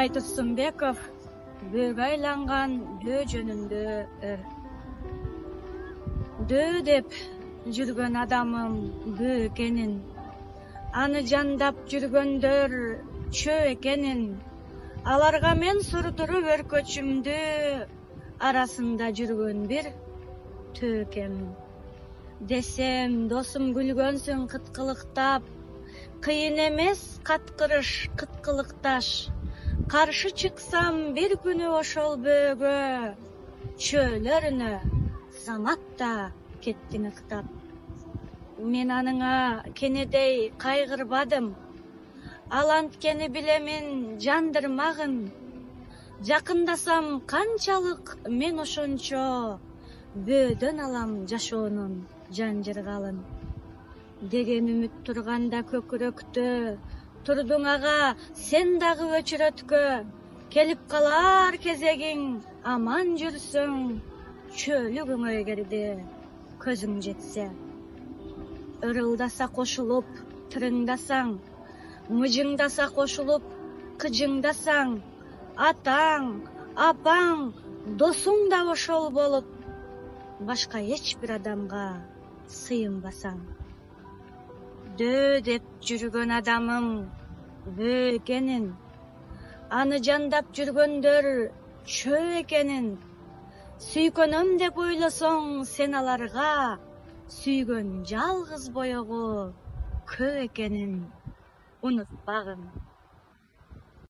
Абай Турсунбеков «Бөөгө айланган бөө жөнүндө». Дөө деп жүргөн адамым бөө экенин, аны жандап жүргөндөр чөө экенин, аларга мен сурдуруп өркөчүмдү, арасында жүргөн бир төө экенмин. Десем, досум күлгөнсүң кыткылыктап, кыйын эмес каткырыш кыткылыкташ. Каршы чыксам бир күнү ошол бөөгө, чөөлөрүнө заматта кеттиң ыктап. Мен аныңа кенедей кайгырбадым, ал анткени билемин жандырмагын. Жакындасам канчалык мен ошончо бөөдөн алам жашоонун жанжыргалын. Деген үмүт турганда көкүрөктө, турдуң ага сен дагы өчүрөткө. Келип калар кезегиң, аман жүрсөң, чөөлүгүң эгерде көзүң жетсе. Ырылдаса кошулуп тырыңдасаң, мыжыңдаса кошулуп кыжыңдасаң, атаң, апаң, досуң да ошол болуп, башка эч бир адамга сыйынбасаң. Дөө деп жүргөн адамым бөө экенин, аны жандап жүргөндөр чөө экенин, сүйкөнөм деп ойлосоң сен аларга, сүйгөн жалгыз боёгу көө экенин унутпагын.